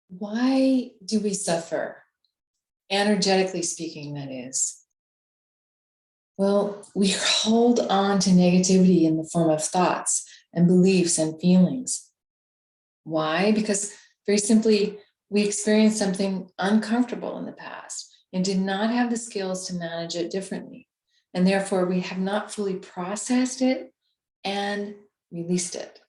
Why do we suffer? Energetically speaking, that is. Well, we hold on to negativity in the form of thoughts and beliefs and feelings. Why? Because very simply, we experienced something uncomfortable in the past and did not have the skills to manage it differently. And therefore, we have not fully processed it and released it.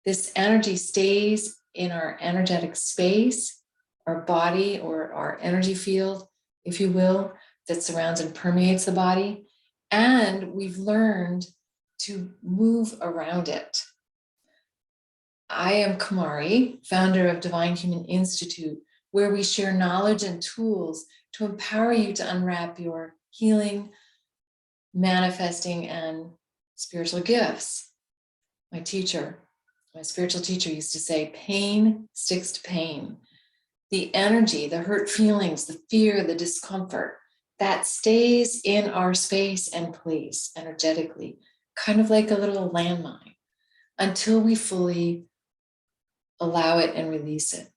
This energy stays in our energetic space, our body, or our energy field, if you will, that surrounds and permeates the body. And we've learned to move around it. I am Kumari, founder of Divine Human Institute, where we share knowledge and tools to empower you to unwrap your healing, manifesting, and spiritual gifts. My spiritual teacher used to say, pain sticks to pain. The energy, the hurt feelings, the fear, the discomfort, that stays in our space and place energetically, kind of like a little landmine, until we fully allow it and release it.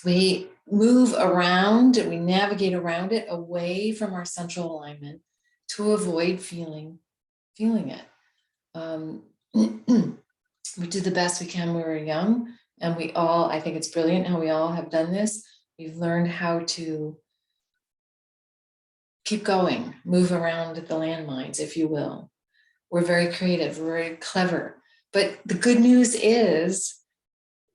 We move around, we navigate around it away from our central alignment to avoid feeling it. We do the best we can when we're young, and I think it's brilliant how we all have done this. We've learned how to keep going, move around the landmines, if you will. We're very creative, we're very clever. But the good news is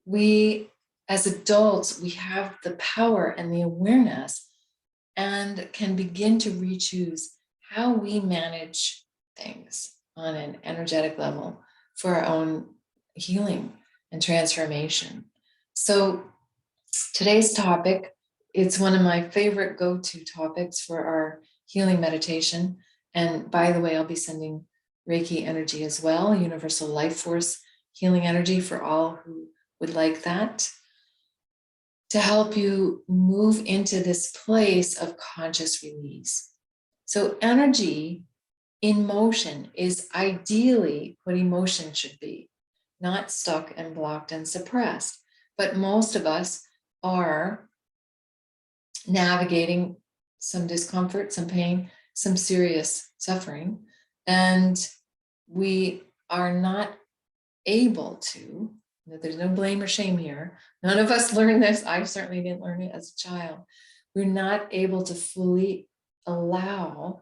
we, as adults, we have the power and the awareness and can begin to re-choose how we manage things on an energetic level for our own healing and transformation. So today's topic, it's one of my favorite go-to topics for our healing meditation. And by the way, I'll be sending Reiki energy as well, universal life force healing energy for all who would like that, to help you move into this place of conscious release. So energy in motion is ideally what emotion should be, not stuck and blocked and suppressed. But most of us are navigating some discomfort, some pain, some serious suffering, and we are not able to, there's no blame or shame here. None of us learned this. I certainly didn't learn it as a child. We're not able to fully allow.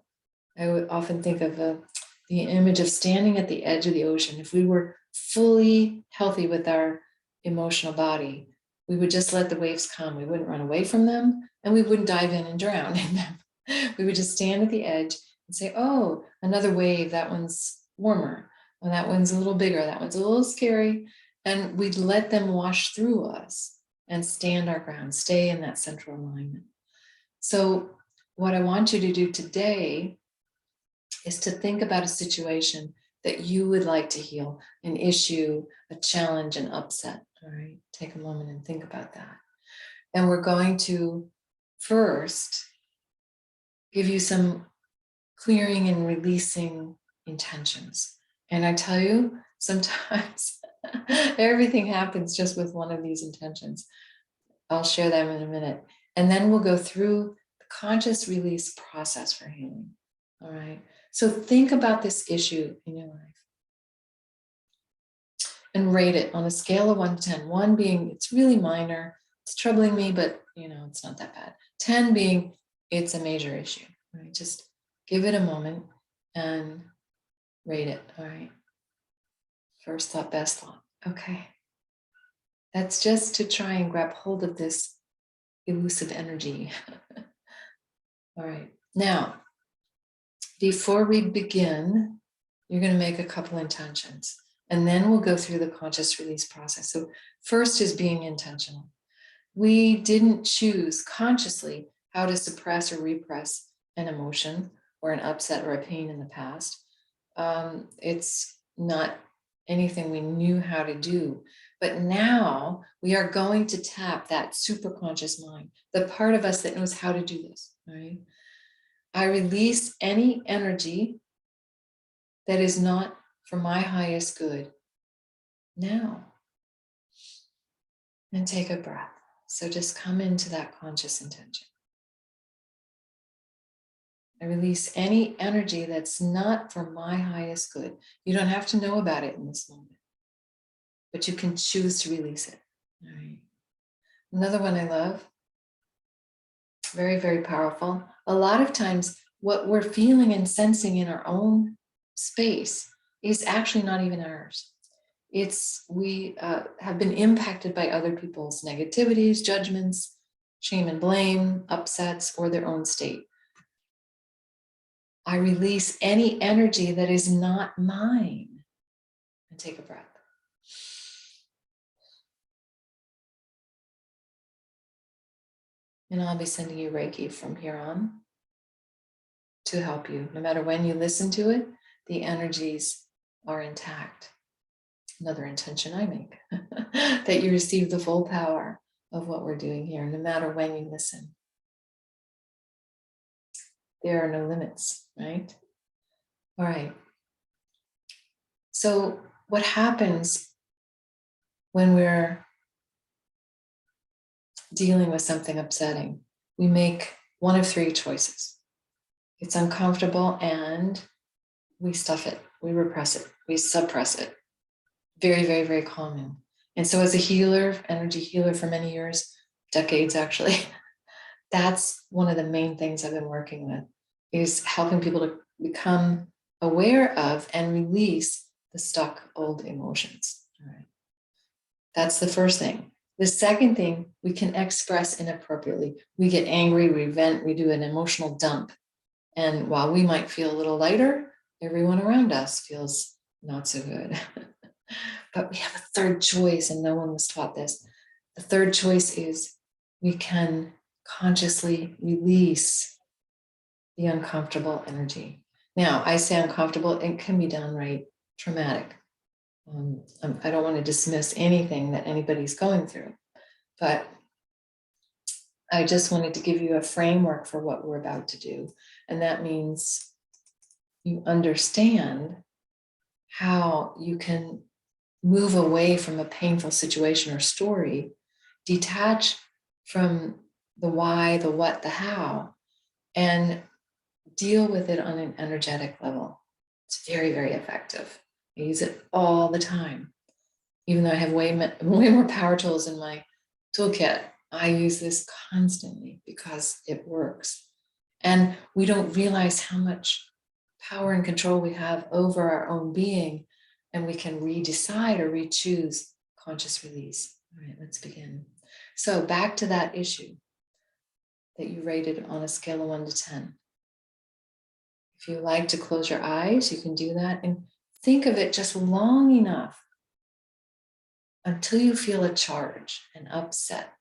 I would often think of the image of standing at the edge of the ocean. If we were fully healthy with our emotional body, we would just let the waves come. We wouldn't run away from them, and we wouldn't dive in and drown in them. We would just stand at the edge and say, oh, another wave, that one's warmer. Well, that one's a little bigger, that one's a little scary. And we'd let them wash through us and stand our ground, stay in that central alignment. So what I want you to do today is to think about a situation that you would like to heal, an issue, a challenge, an upset. All right, take a moment and think about that. And we're going to first give you some clearing and releasing intentions. And I tell you, sometimes everything happens just with one of these intentions. I'll share them in a minute. And then we'll go through the conscious release process for healing. All right. So think about this issue in your life and rate it on a scale of 1 to 10. 1 being it's really minor, it's troubling me, but it's not that bad. 10 being it's a major issue. Right? Just give it a moment and rate it. All right. First thought, best thought. Okay. That's just to try and grab hold of this elusive energy. All right. Now, before we begin, you're going to make a couple intentions, and then we'll go through the conscious release process. So first is being intentional. We didn't choose consciously how to suppress or repress an emotion or an upset or a pain in the past. It's not anything we knew how to do. But now we are going to tap that superconscious mind, the part of us that knows how to do this, right? I release any energy that is not for my highest good. now. And take a breath. So just come into that conscious intention. I release any energy that's not for my highest good. You don't have to know about it in this moment, but you can choose to release it. All right. Another one I love, very, very powerful. A lot of times what we're feeling and sensing in our own space is actually not even ours. We have been impacted by other people's negativities, judgments, shame and blame, upsets, or their own state. I release any energy that is not mine. And take a breath. And I'll be sending you Reiki from here on to help you. No matter when you listen to it, the energies are intact. Another intention I make, that you receive the full power of what we're doing here, no matter when you listen. There are no limits, right? All right. So what happens when we're dealing with something upsetting? We make one of three choices. It's uncomfortable and we stuff it, we repress it, we suppress it. Very, very, very common. And so as a healer, energy healer for many years, decades actually, that's one of the main things I've been working with, is helping people to become aware of and release the stuck old emotions. All right. That's the first thing. The second thing, we can express inappropriately. We get angry, we vent, we do an emotional dump. And while we might feel a little lighter, everyone around us feels not so good. But we have a third choice, and no one was taught this. The third choice is we can consciously release the uncomfortable energy. Now, I say uncomfortable, it can be downright traumatic. I don't want to dismiss anything that anybody's going through, but I just wanted to give you a framework for what we're about to do. And that means you understand how you can move away from a painful situation or story, detach from the why, the what, the how, and deal with it on an energetic level. It's very, very effective. I use it all the time. Even though I have way more power tools in my toolkit, I use this constantly because it works. And we don't realize how much power and control we have over our own being, and we can redecide or re-choose conscious release. All right, let's begin. So back to that issue that you rated on a scale of 1 to 10. If you like to close your eyes, you can do that and think of it just long enough until you feel a charge, an upset.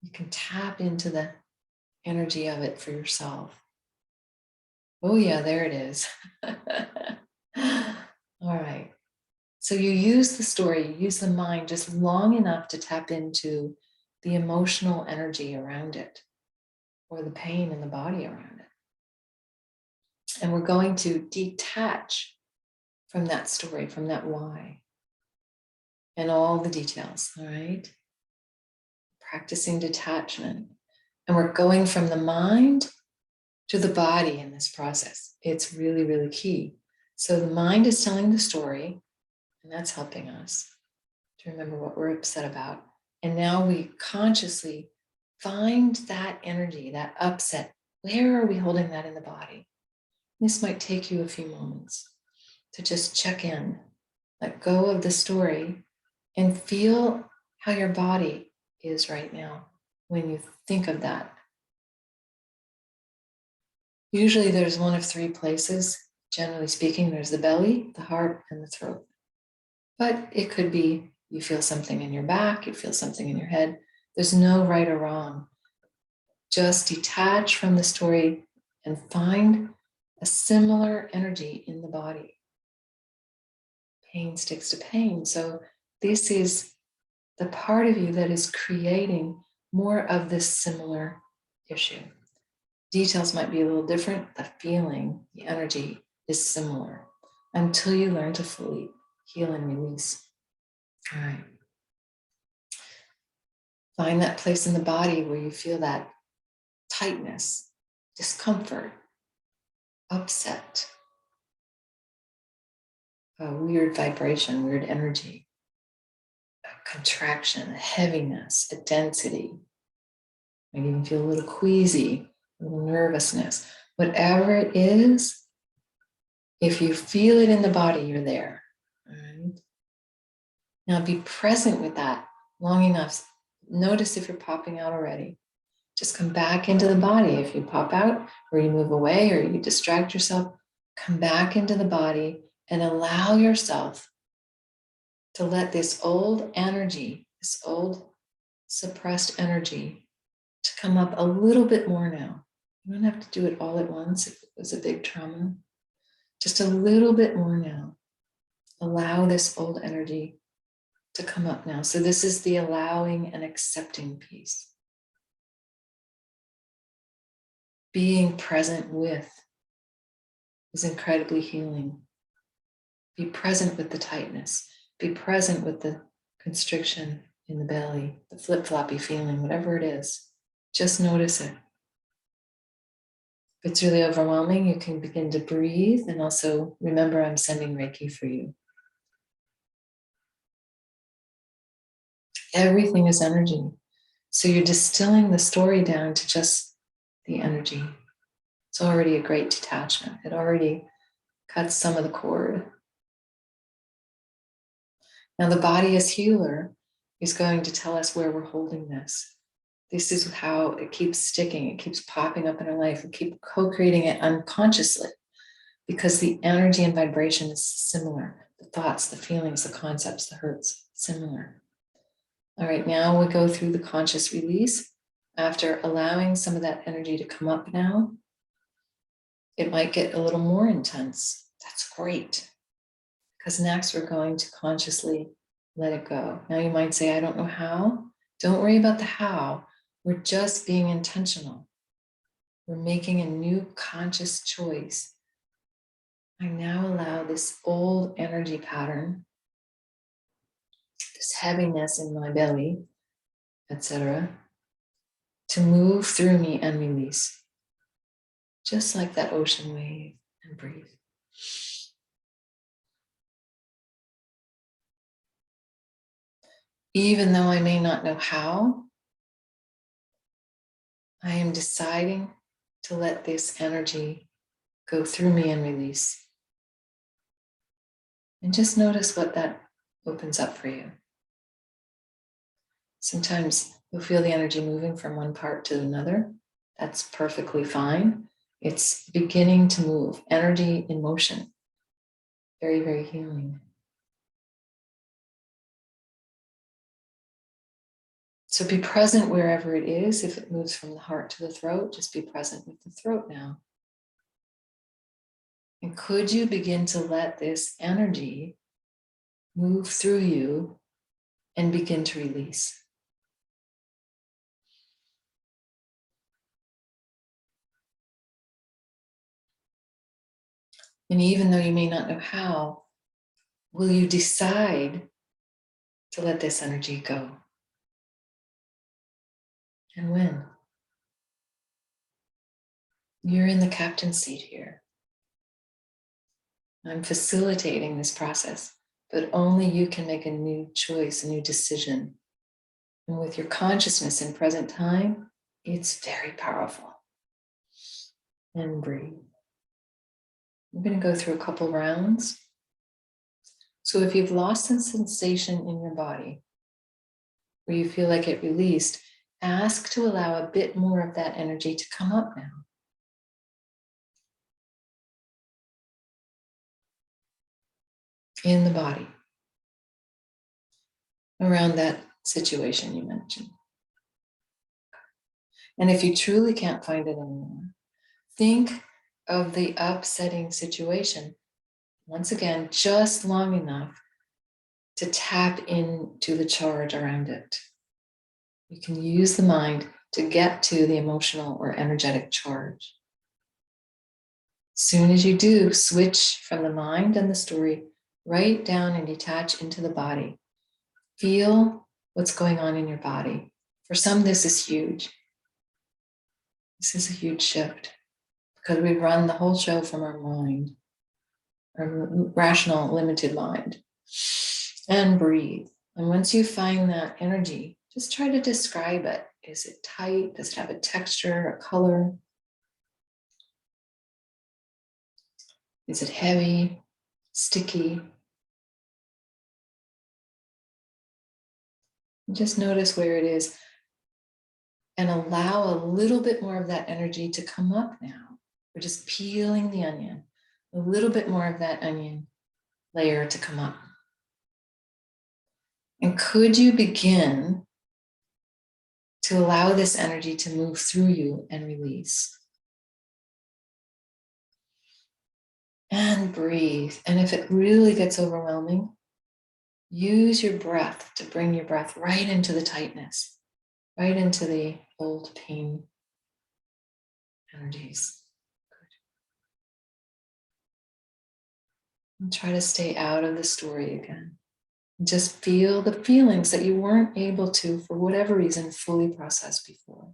You can tap into the energy of it for yourself. Oh yeah, there it is. All right. So you use the story, you use the mind just long enough to tap into the emotional energy around it, or the pain in the body around it. And we're going to detach from that story, from that why, and all the details, all right? Practicing detachment. And we're going from the mind to the body in this process. It's really, really key. So the mind is telling the story, and that's helping us to remember what we're upset about. And now we consciously find that energy, that upset. Where are we holding that in the body? This might take you a few moments to just check in, let go of the story, and feel how your body is right now when you think of that. Usually there's one of three places. Generally speaking, there's the belly, the heart, and the throat. But it could be you feel something in your back, you feel something in your head. There's no right or wrong. Just detach from the story and find a similar energy in the body. Pain sticks to pain. So this is the part of you that is creating more of this similar issue. Details might be a little different. The feeling, the energy is similar until you learn to fully heal and release. All right. Find that place in the body where you feel that tightness, discomfort, upset, a weird vibration, weird energy, a contraction, a heaviness, a density. Maybe even feel a little queasy, a little nervousness. Whatever it is, if you feel it in the body, you're there. All right? Now be present with that long enough. Notice if you're popping out already. Just come back into the body. If you pop out or you move away or you distract yourself, come back into the body and allow yourself to let this old energy, this old suppressed energy, to come up a little bit more now. You don't have to do it all at once if it was a big trauma. Just a little bit more now. Allow this old energy to come up now. So this is the allowing and accepting piece. Being present with is incredibly healing. Be present with the tightness. Be present with the constriction in the belly, the flip-floppy feeling, whatever it is. Just notice it. If it's really overwhelming, you can begin to breathe and also remember I'm sending Reiki for you. Everything is energy. So you're distilling the story down to just the energy. It's already a great detachment. It already cuts some of the cord. Now the body as healer is going to tell us where we're holding this. This is how it keeps sticking. It keeps popping up in our life. We keep co-creating it unconsciously because the energy and vibration is similar. The thoughts, the feelings, the concepts, the hurts, similar. All right, now we go through the conscious release. After allowing some of that energy to come up now, it might get a little more intense. That's great. Because next we're going to consciously let it go. Now you might say, I don't know how. Don't worry about the how. We're just being intentional. We're making a new conscious choice. I now allow this old energy pattern, this heaviness in my belly, etc., to move through me and release. Just like that ocean wave, and breathe. Even though I may not know how, I am deciding to let this energy go through me and release. And just notice what that opens up for you. Sometimes you'll feel the energy moving from one part to another. That's perfectly fine. It's beginning to move. Energy in motion. Very, very healing. So be present wherever it is. If it moves from the heart to the throat, just be present with the throat now. And could you begin to let this energy move through you and begin to release? And even though you may not know how, will you decide to let this energy go? And when? You're in the captain's seat here. I'm facilitating this process, but only you can make a new choice, a new decision. And with your consciousness in present time, it's very powerful. And breathe. I'm going to go through a couple rounds. So if you've lost a sensation in your body, where you feel like it released, ask to allow a bit more of that energy to come up now. In the body. Around that situation you mentioned. And if you truly can't find it anymore, think of the upsetting situation. Once again, just long enough to tap into the charge around it. You can use the mind to get to the emotional or energetic charge. Soon as you do, switch from the mind and the story right down and detach into the body. Feel what's going on in your body. For some, this is huge. This is a huge shift because we run the whole show from our mind, our rational, limited mind. And breathe. And once you find that energy, just try to describe it. Is it tight? Does it have a texture, a color? Is it heavy, sticky? Just notice where it is and allow a little bit more of that energy to come up now. We're just peeling the onion, a little bit more of that onion layer to come up. And could you begin to allow this energy to move through you and release? And breathe. And if it really gets overwhelming, use your breath to bring your breath right into the tightness, right into the old pain energies. Good. And try to stay out of the story again. Just feel the feelings that you weren't able to, for whatever reason, fully process before.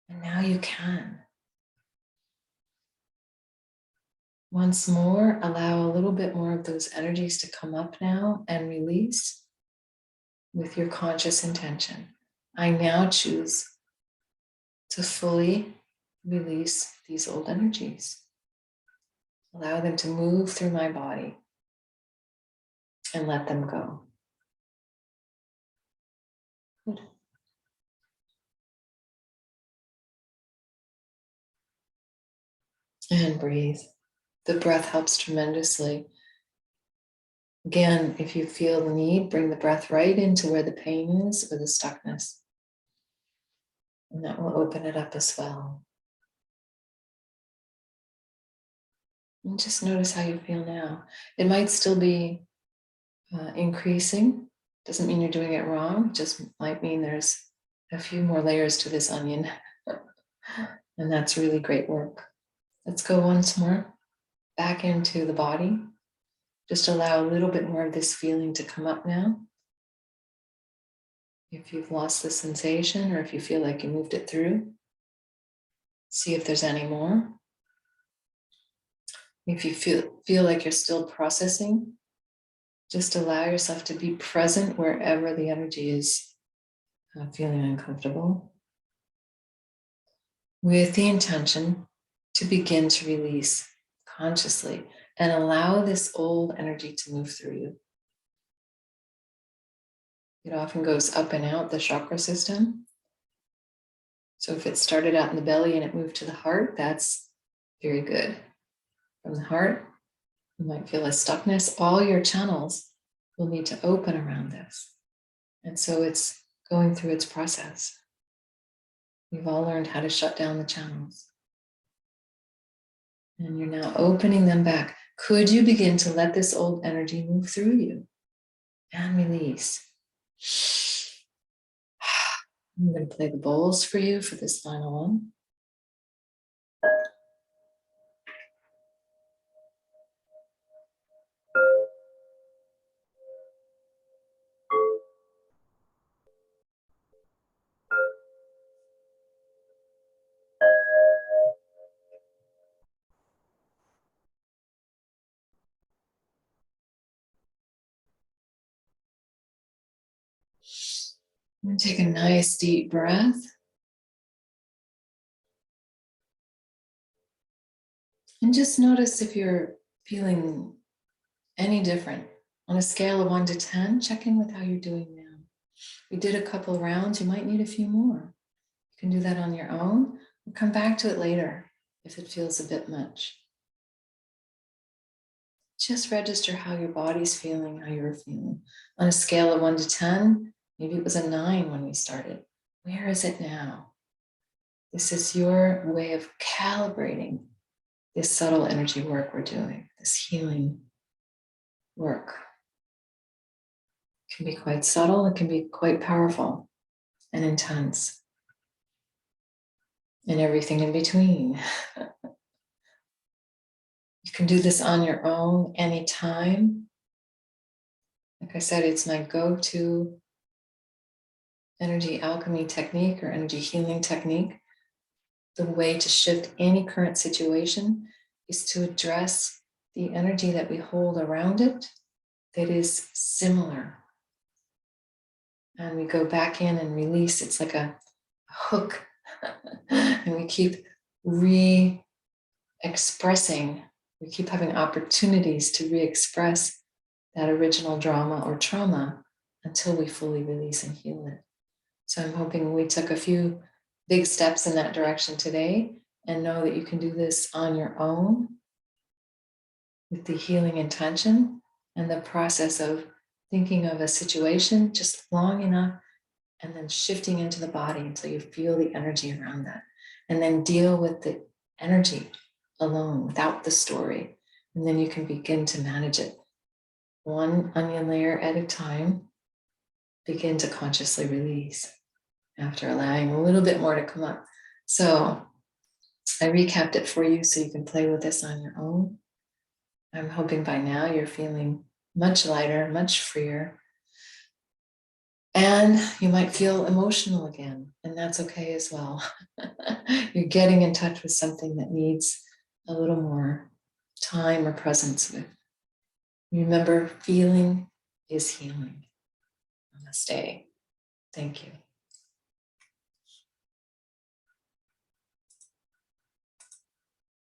And now you can. Once more, allow a little bit more of those energies to come up now and release with your conscious intention. I now choose to fully release these old energies. Allow them to move through my body and let them go. Good. And breathe. The breath helps tremendously. Again, if you feel the need, bring the breath right into where the pain is or the stuckness. And that will open it up as well. And just notice how you feel now. It might still be increasing. Doesn't mean you're doing it wrong. Just might mean there's a few more layers to this onion. And that's really great work. Let's go once more back into the body. Just allow a little bit more of this feeling to come up now. If you've lost the sensation or if you feel like you moved it through, see if there's any more. If you feel like you're still processing, just allow yourself to be present wherever the energy is feeling uncomfortable, with the intention to begin to release consciously and allow this old energy to move through you. It often goes up and out the chakra system. So if it started out in the belly and it moved to the heart, that's very good. From the heart, you might feel a stuckness. All your channels will need to open around this. And so it's going through its process. We've all learned how to shut down the channels. And you're now opening them back. Could you begin to let this old energy move through you and release? I'm going to play the bowls for you for this final one. And take a nice deep breath. And just notice if you're feeling any different. On a scale of 1 to 10, check in with how you're doing now. We did a couple rounds, you might need a few more. You can do that on your own. We'll come back to it later if it feels a bit much. Just register how your body's feeling, how you're feeling. On a scale of 1 to 10, maybe it was a 9 when we started. Where is it now? This is your way of calibrating this subtle energy work we're doing, this healing work. It can be quite subtle, it can be quite powerful and intense, and everything in between. You can do this on your own anytime. Like I said, it's my go-to energy alchemy technique or energy healing technique. The way to shift any current situation is to address the energy that we hold around it that is similar. And we go back in and release. It's like a hook. And we keep re-expressing. We keep having opportunities to re-express that original drama or trauma until we fully release and heal it. So I'm hoping we took a few big steps in that direction today, and know that you can do this on your own with the healing intention and the process of thinking of a situation just long enough and then shifting into the body until you feel the energy around that, and then deal with the energy alone without the story. And then you can begin to manage it one onion layer at a time. Begin to consciously release after allowing a little bit more to come up. So I recapped it for you so you can play with this on your own. I'm hoping by now you're feeling much lighter, much freer. And you might feel emotional again, and that's okay as well. You're getting in touch with something that needs a little more time or presence with. Remember, feeling is healing. Namaste. Thank you.